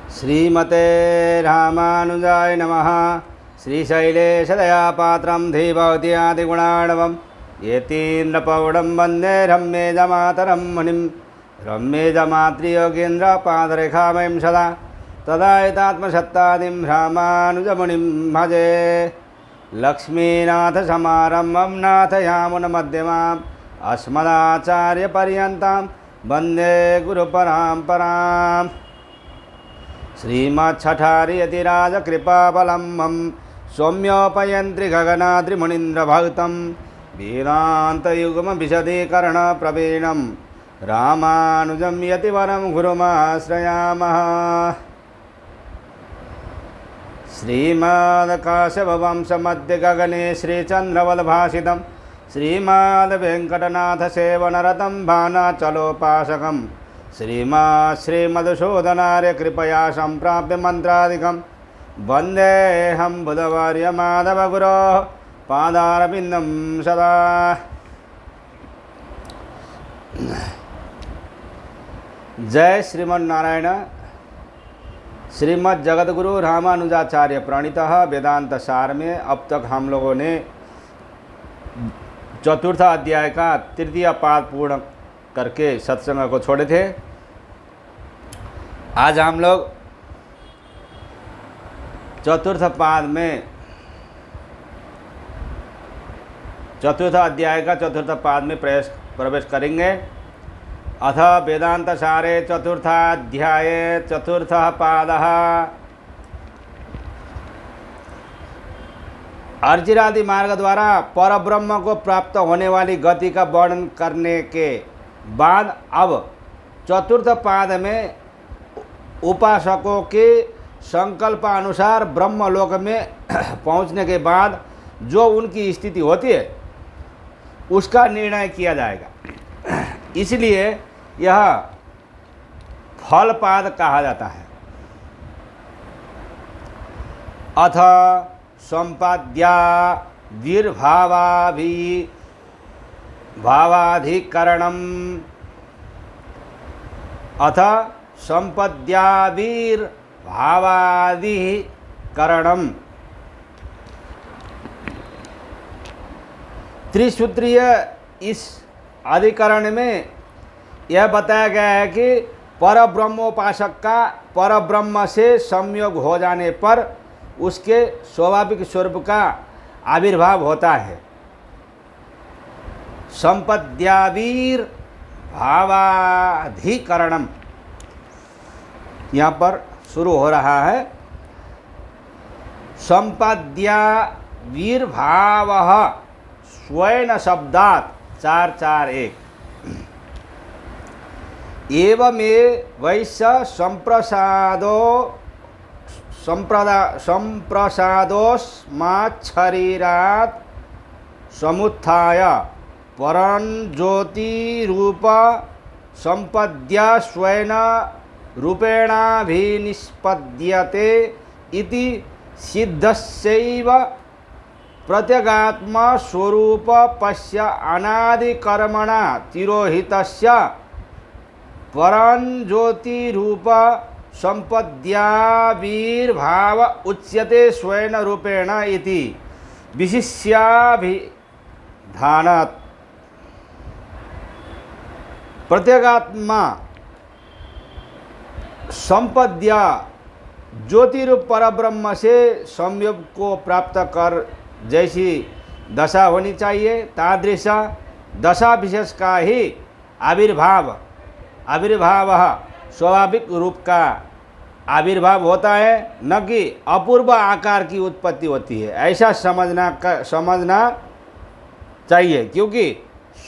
श्रीमते रामानुजाय नमः। श्रीशैलेशदयापात्रं धीभवत्यादिगुणार्णवं यतीन्द्रपौढं वन्दे रम्येजमातरं मुनिं रम्येजमातृयोगीन्द्रपादरेखामयं सदा तदायतात्मसत्तादिं रामानुजमुनिं भजे। लक्ष्मीनाथसमारम्भं नाथयामुनमध्यमाम् अस्मदाचार्यपर्यन्तां वन्दे गुरुपरम्पराम्। श्रीमच्छठारियतिराजकृपावलम्बं सौम्योपयन्त्रि गगनाद्रिमुनीन्द्रभक्तं वेदान्तयुग्मविशदीकरणप्रवीणं रामानुजं यतिवरं गुरुमाश्रयामः। श्रीमद्काश्यपवंशमध्यगगने श्रीचन्द्रवलभासितं श्रीमद्वेङ्कटनाथसेवनरतं भानाचलोपासकं श्रीमधुसूदनार्य कृपया सम्प्राप्य मन्त्रादिकं वन्देऽहं बुधवर्यमाधवगुरोः पादारविन्दं सदा। जय श्रीमन्नारायण। श्रीमद् जगतगुरु रामानुजाचार्य प्रणीतः वेदांत सार में अब तक हम लोगों ने चतुर्थ अध्याय का तृतीय पाद पूर्ण करके सत्संग को छोड़े थे। आज हम लोग चतुर्थ पाद में चतुर्थ अध्याय का चतुर्थ पाद में प्रवेश करेंगे। अथ वेदांत सारे चतुर्थाध्याय चतुर्थ पादः। अर्चिरादि मार्ग द्वारा परब्रह्म को प्राप्त होने वाली गति का वर्णन करने के बाद अब चतुर्थ पाद में उपासकों के संकल्पानुसार ब्रह्मलोक में पहुंचने के बाद जो उनकी स्थिति होती है उसका निर्णय किया जाएगा। इसलिए यह फलपाद कहा जाता है। अथ संपाद्या भावाधिकरणम्। अथ संपद्याभिर्भावाधिकरणम्। त्रिसूत्रीय इस अधिकरण में यह बताया गया है कि परब्रह्मोपासक का परब्रह्म से संयोग हो जाने पर उसके स्वाभाविक स्वरूप का आविर्भाव होता है। संपद्यावीर भावाधिकरणम यहाँ पर शुरू हो रहा है। संपद्यावीर भाव स्वयं शब्दात 441 एवमेवैष संप्रसादोस्माच्छरीरात् समुत्थाय परं ज्योतिरूप संपद्या स्वयं रूपेणाभिनिष्पद्यते इति सिद्धस्यैव प्रत्यगात्मा स्वरूप पश्य अनादिकर्मणा तिरोहितस्य परं ज्योतिरूप संपद्याविर्भाव उच्यते स्वयं रूपेण इति विशिष्याभिधानात्। प्रत्यगात्मा संपद्या ज्योतिरूप परब्रह्म से संयोग को प्राप्त कर जैसी दशा होनी चाहिए तादृश दशा विशेष का ही आविर्भाव स्वाभाविक रूप का आविर्भाव होता है, न कि अपूर्व आकार की उत्पत्ति होती है। ऐसा समझना चाहिए, क्योंकि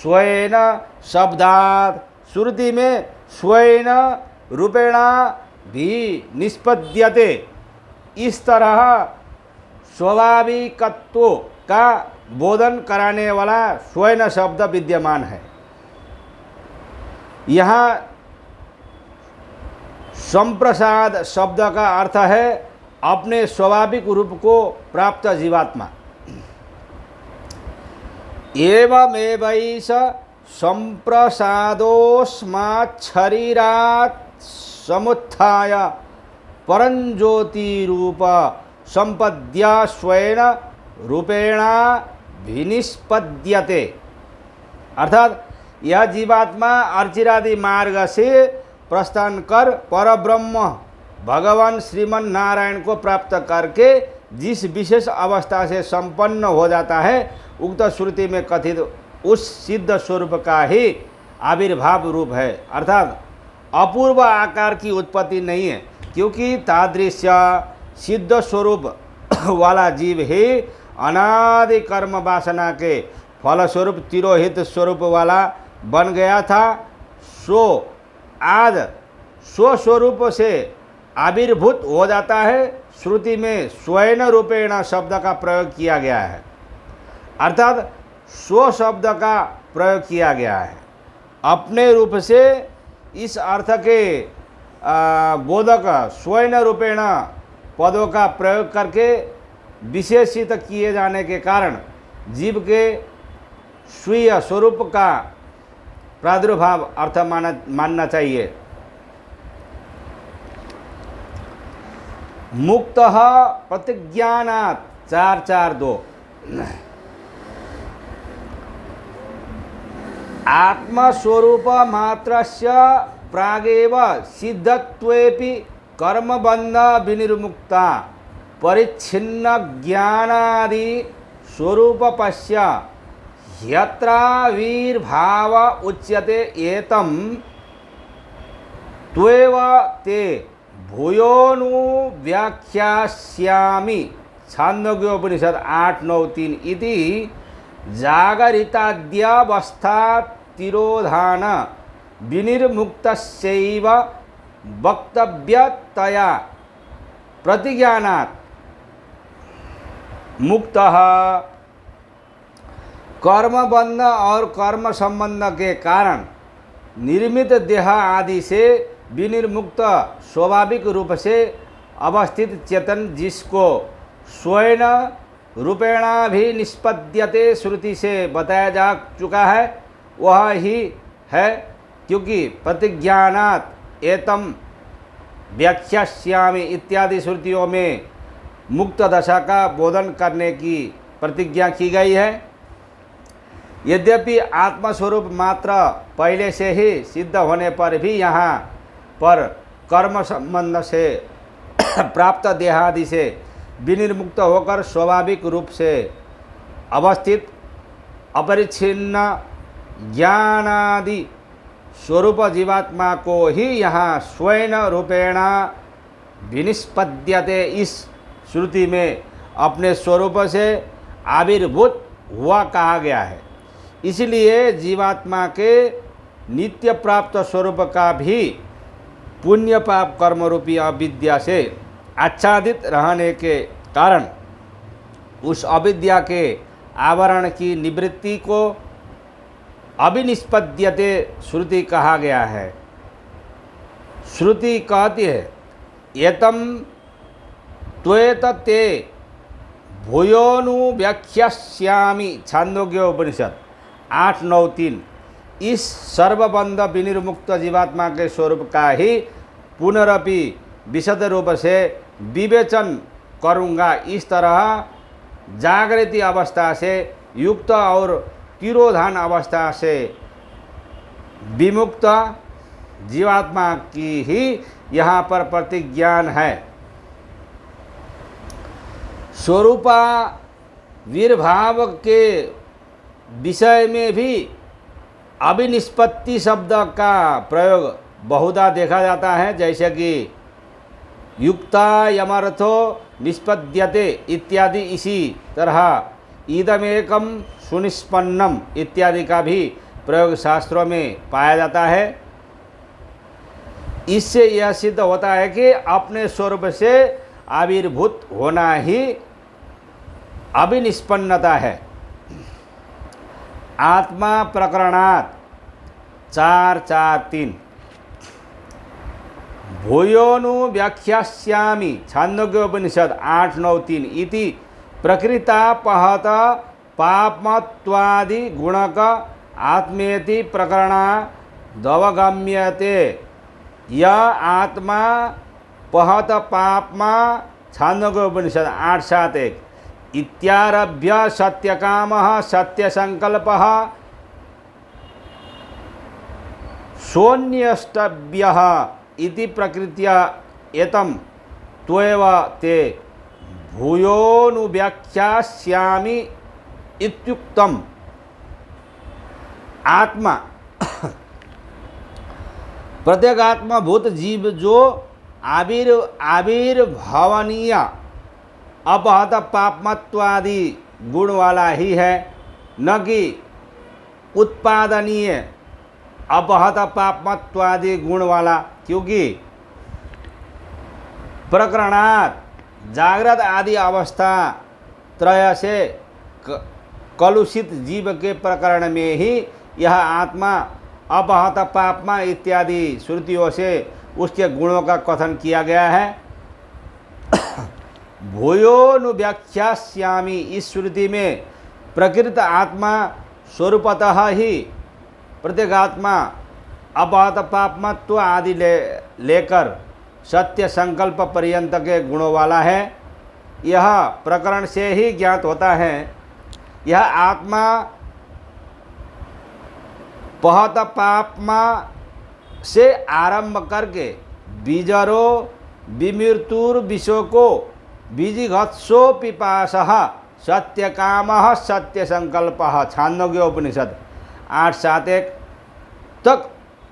स्वयं शब्दात श्रुति में स्वयं रूपेणा भी निष्पद्यते इस तरह स्वाभाविकत्व का बोधन कराने वाला स्वयं शब्द विद्यमान है। यहाँ संप्रसाद शब्द का अर्थ है अपने स्वाभाविक रूप को प्राप्त जीवात्मा। एवमेवैष संप्रसादोस्माच्छरीरात् समुत्थाय परंज्योति रूप संपद्या स्वयं रूपेण विनिष्पद्यते। अर्थात यह जीवात्मा अर्चिरादि मार्ग से प्रस्थान कर परब्रह्म भगवान श्रीमन नारायण को प्राप्त करके जिस विशेष अवस्था से संपन्न हो जाता है, उक्त श्रुति में कथित उस सिद्ध स्वरूप का ही आविर्भाव रूप है। अर्थात अपूर्व आकार की उत्पत्ति नहीं है, क्योंकि तादृश्य सिद्ध स्वरूप वाला जीव ही अनादि कर्म वासना के फलस्वरूप तिरोहित स्वरूप वाला बन गया था। सो आज स्वस्वरूप से आविर्भूत हो जाता है। श्रुति में स्वयं रूपेण शब्द का प्रयोग किया गया है, अर्थात स्व शब्द का प्रयोग किया गया है। अपने रूप से इस अर्थ के बोधक स्वयं रूपेण पदों का प्रयोग करके विशेषित किए जाने के कारण जीव के स्वीय स्वरूप का प्रादुर्भाव अर्थ मानना चाहिए। मुक्तः प्रतिज्ञानात् 4:4-2 आत्मस्वरूप मात्रस्य प्रागेव सिद्धत्वेपि कर्मबंध विनिर्मुक्ता परिच्छिन्न ज्ञानादि स्वरूपस्य यत्राविर्भाव उच्यते एतं त्वेव ते भूयोनु व्याख्यास्यामि। छान्दोग्योपनिषद 8:9-3 इति जागरिताद्यावस्था तिरोधान विनिर्मुक्तस्यैव वक्तव्यतया प्रतिज्ञानात् मुक्तः। कर्मबंध और कर्म संबंध के कारण निर्मित देह आदि से विनिर्मुक्त स्वाभाविक रूप से अवस्थित चेतन जिसको स्वयं रूपेणा भी निष्पद्यते श्रुति से बताया जा चुका है, वह ही है। क्योंकि प्रतिज्ञानात् एतम व्याख्यास्यामि इत्यादि श्रुतियों में मुक्त दशा का बोधन करने की प्रतिज्ञा की गई है। यद्यपि आत्मस्वरूप मात्र पहले से ही सिद्ध होने पर भी यहाँ पर कर्म संबंध से प्राप्त देहादि से विनिर्मुक्त होकर स्वाभाविक रूप से अवस्थित अपरिच्छिन्न ज्ञानादि स्वरूप जीवात्मा को ही यहाँ स्वयं रूपेण विनिष्पद्यते इस श्रुति में अपने स्वरूप से आविर्भूत हुआ कहा गया है। इसलिए जीवात्मा के नित्य प्राप्त स्वरूप का भी पुण्य पाप कर्म रूपी अविद्या से आच्छादित रहने के कारण उस अविद्या के आवरण की निवृत्ति को अभिनिष्पद्यते श्रुति कहा गया है। श्रुति कहती है एतम त्वेतते भूयोनु व्याख्यास्यामि। छान्दोग्योपनिषद 8:9-3 इस सर्वबंध विनिर्मुक्त जीवात्मा के स्वरूप का ही पुनरपि विशद रूप से विवेचन करूँगा। इस तरह जागृति अवस्था से युक्त और तिरोधान अवस्था से विमुक्त जीवात्मा की ही यहाँ पर प्रतिज्ञान है। स्वरूपाविर्भाव के विषय में भी अभिनिष्पत्ति शब्द का प्रयोग बहुधा देखा जाता है, जैसे कि युक्ता यमर्थो निष्पद्यते इत्यादि। इसी तरह इदमेकम सुनिष्पन्नम इत्यादि का भी प्रयोग शास्त्रों में पाया जाता है। इससे यह सिद्ध होता है कि अपने स्वरूप से आविर्भूत होना ही अभिनिष्पन्नता है। आत्मा प्रकरणात् 4:4-3 भूयोनु व्याख्यास्यामि। छान्दोग्योपनिषद 8:9-3 इति प्रकृतापहत पापमत्वादि गुणक आत्मेति प्रकरणादवगम्यते। यह आत्मा पहत पापमा छांदोग्य उपनिषद 8:7-1 इत्यारभ्य सत्यकामः सत्यसंकल्पः सोऽन्यष्टव्यः इति प्रकृत्या एतं त्वेव ते भूयोऽनुव्याख्यास्यामि इत्युक्तम्। आत्मा प्रत्येक आत्माभूत जीव जो आविर्भावनीय अपहत पापमत्वादि गुण वाला ही है, न कि उत्पादनीय अपहत पापमत्वादि गुण वाला। क्योंकि प्रकरणात् जागृत आदि अवस्था त्रय से कलुषित जीव के प्रकरण में ही यह आत्मा अपहत पापमा इत्यादि श्रुतियों से उसके गुणों का कथन किया गया है। भूयोऽनुव्याख्यास्यामि इस श्रुति में प्रकृत आत्मा स्वरूपतः ही प्रत्येक आत्मा अपहत पापमत्व आदि लेकर सत्य संकल्प पर्यंत के गुणों वाला है। यह प्रकरण से ही ज्ञात होता है। यह आत्मा पहत पापमा से आरंभ करके बीजरो विमृत्युर विशोको बीजिघत्सो पिपासः सत्यकामः सत्यसंकल्पः छांदोग्य उपनिषद 8:7-1 तक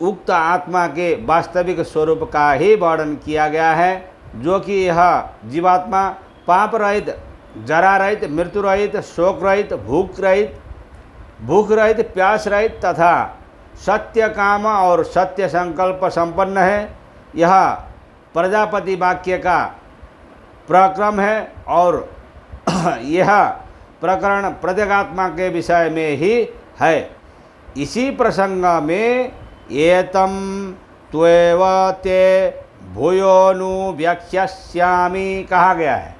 उक्त आत्मा के वास्तविक स्वरूप का ही वर्णन किया गया है, जो कि यह जीवात्मा पाप रहित, जरा रहित, मृत्यु रहित, शोक रहित, भूख रहित, प्यास रहित तथा सत्य काम और सत्य संकल्प संपन्न है। यह प्रजापति वाक्य का प्रक्रम है और यह प्रकरण प्रत्येगात्मा के विषय में ही है। इसी प्रसंग में एतम त्वेव ते भूयोऽनुव्याख्यास्यामि कहा गया है।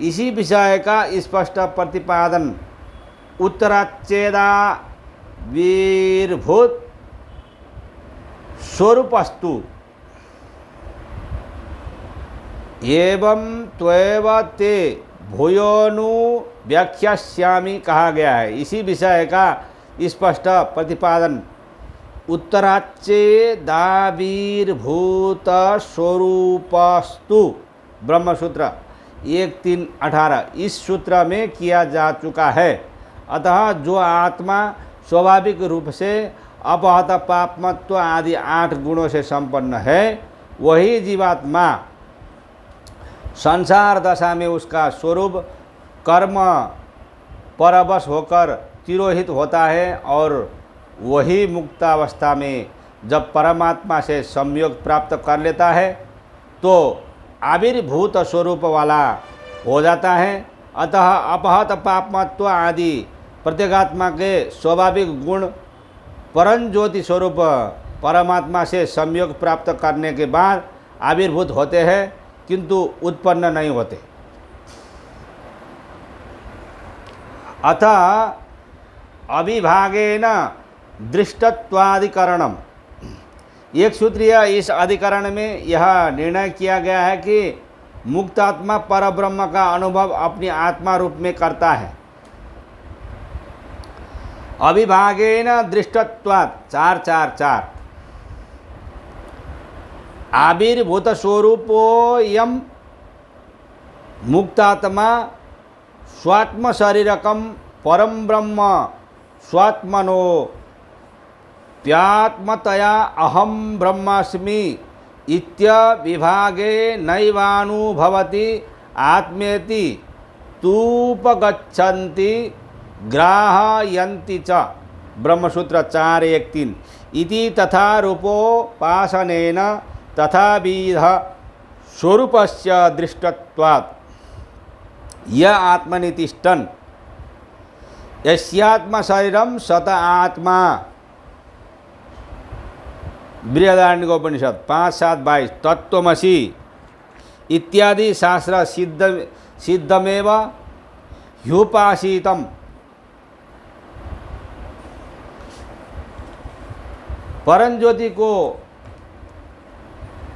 इसी विषय का स्पष्ट प्रतिपादन उत्तराच्चेदाविर्भूत स्वरूपस्तु एवं त्वेव ते भूयोऽनुव्याख्यास्यामि कहा गया है। इसी विषय का स्पष्ट प्रतिपादन उत्तराच्चेदाविर्भूत स्वरूपस्तु ब्रह्मसूत्र 1:3-18 इस सूत्र में किया जा चुका है। अतः जो आत्मा स्वाभाविक रूप से अपहत पापमत्व आदि 8 गुणों से संपन्न है, वही जीवात्मा संसार दशा में उसका स्वरूप कर्म परवश होकर तिरोहित होता है और वही मुक्तावस्था में जब परमात्मा से संयोग प्राप्त कर लेता है तो आविर्भूत स्वरूप वाला हो जाता है। अतः अपहत पापमत्व आदि प्रत्येगात्मा के स्वाभाविक गुण परंज्योति स्वरूप परमात्मा से संयोग प्राप्त करने के बाद आविर्भूत होते हैं, किंतु उत्पन्न नहीं होते। अतः अविभागेन दृष्टत्वाधिकरणम एक सूत्रीय इस अधिकरण में यह निर्णय किया गया है कि मुक्तात्मा परब्रह्म का अनुभव अपनी आत्मा रूप में करता है। अविभागेन दृष्टत्वात् 4:4-4 आविर्भूत स्वरूपोऽयं मुक्तात्मा स्वात्म शरीरकम परम ब्रह्म स्वात्मनो प्यात्मतया अहम ब्रह्मास्मि इत्यविभागे नैवानुभवति आत्मेति तूपगच्छन्ति ग्राहयन्ति च ब्रह्मसूत्र 4:1-3 इति तथा रूपोपासनेन तथाविध स्वरूपस्य दृष्टत्वात् य आत्मनि तिष्ठन् यस्यात्म शरीरम सत आत्मा बृहदारण्यकोपनिषद 5:7-22 तत्त्वमसि इत्यादि शास्त्र सिद्धमेव ह्युपासितम्। परंज्योति को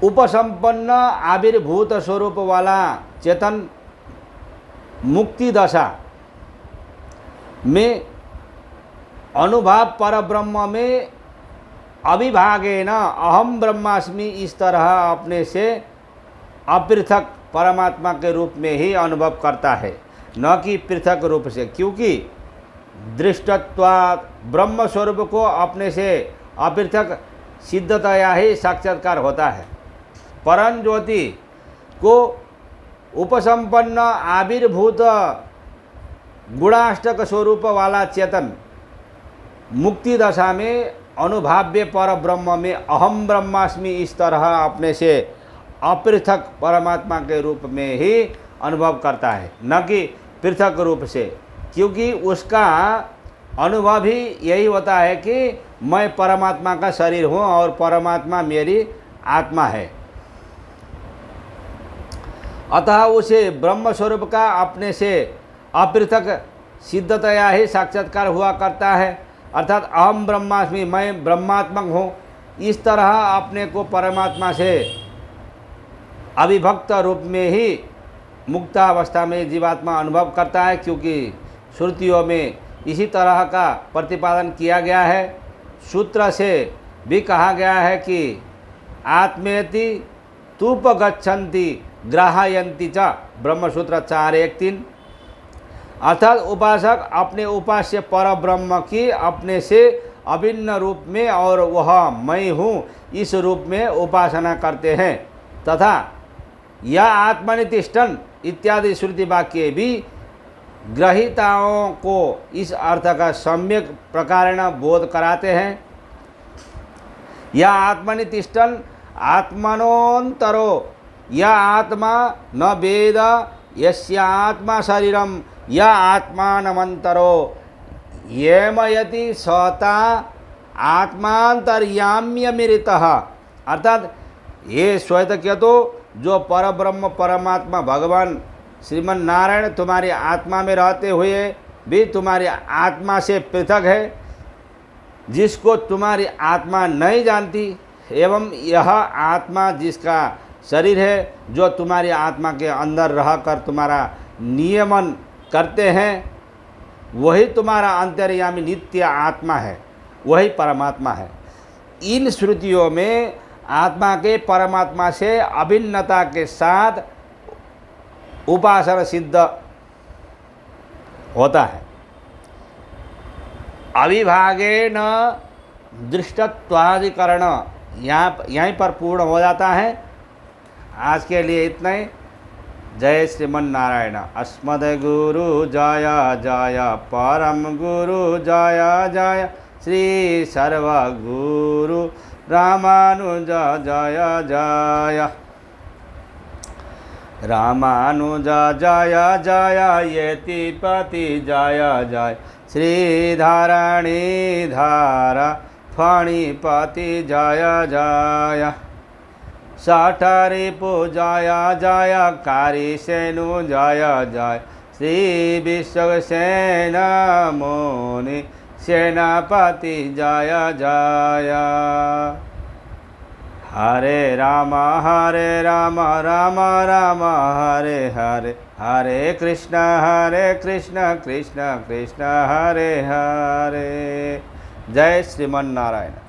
उपसंपन्न आविर्भूत स्वरूप वाला चेतन मुक्ति दशा में अनुभव पर ब्रह्म में अविभागेन अहम ब्रह्मास्मि इस तरह अपने से अपृथक परमात्मा के रूप में ही अनुभव करता है, न कि पृथक रूप से। क्योंकि दृष्टत्वात् ब्रह्म स्वरूप को अपने से अपृथक सिद्धतया ही साक्षात्कार होता है। परम ज्योति को उपसंपन्न आविर्भूत गुणाष्टक स्वरूप वाला चेतन मुक्ति दशा में अनुभाव्य पर ब्रह्म में अहम ब्रह्मास्मि इस तरह अपने से अपृथक परमात्मा के रूप में ही अनुभव करता है, न कि पृथक रूप से। क्योंकि उसका अनुभव ही यही होता है कि मैं परमात्मा का शरीर हूँ और परमात्मा मेरी आत्मा है। अतः उसे ब्रह्म स्वरूप का अपने से अपृथक सिद्धतया ही साक्षात्कार हुआ करता है, अर्थात अहम ब्रह्मास्मि, मैं ब्रह्मात्मक हूँ। इस तरह अपने को परमात्मा से अविभक्त रूप में ही मुक्तावस्था में जीवात्मा अनुभव करता है। क्योंकि श्रुतियों में इसी तरह का प्रतिपादन किया गया है। सूत्र से भी कहा गया है कि आत्मेति तूपगच्छन्ति ग्राहयन्ति च, ब्रह्मसूत्र 4:1-3। अर्थात उपासक अपने उपास्य पर ब्रह्म की अपने से अभिन्न रूप में और वह मैं हूँ इस रूप में उपासना करते हैं तथा या आत्मनितिष्ठन इत्यादि श्रुति वाक्य भी ग्रहीताओं को इस अर्थ का सम्यक प्रकारेण बोध कराते हैं। या आत्मनितिष्ठन आत्मनोन्तरो या आत्मा न वेद यस्य आत्मा शरीरम या आत्मानमन्तरो येमयति सता आत्मांतर्याम्यमृतः। अर्थात ये श्वेतकेतु, जो परब्रह्म परमात्मा भगवान श्रीमन नारायण तुम्हारी आत्मा में रहते हुए भी तुम्हारी आत्मा से पृथक है, जिसको तुम्हारी आत्मा नहीं जानती, एवं यह आत्मा जिसका शरीर है, जो तुम्हारी आत्मा के अंदर रहकर तुम्हारा नियमन करते हैं, वही तुम्हारा अंतर्यामी नित्य आत्मा है, वही परमात्मा है। इन श्रुतियों में आत्मा के परमात्मा से अभिन्नता के साथ उपासना सिद्ध होता है। अविभागेन दृष्टत्वाधिकरण यहीं पर पूर्ण हो जाता है। आज के लिए इतना ही। जय श्रीमन नारायण। अस्मद्गुरु जय जय, परम गुरु जय जय, श्री सर्वगुरु रामानुज जय जय, रामानुज जय जय, यतिपति जय जय, श्रीधरणीधर फणिपति जय जय, सठरिपु जय जय, कारिसेनु जय जय, श्री विश्वसेन मुनि सेनापति जय जय। हरे राम राम राम हरे हरे, हरे कृष्ण कृष्ण कृष्ण हरे हरे। जय श्रीमन नारायण।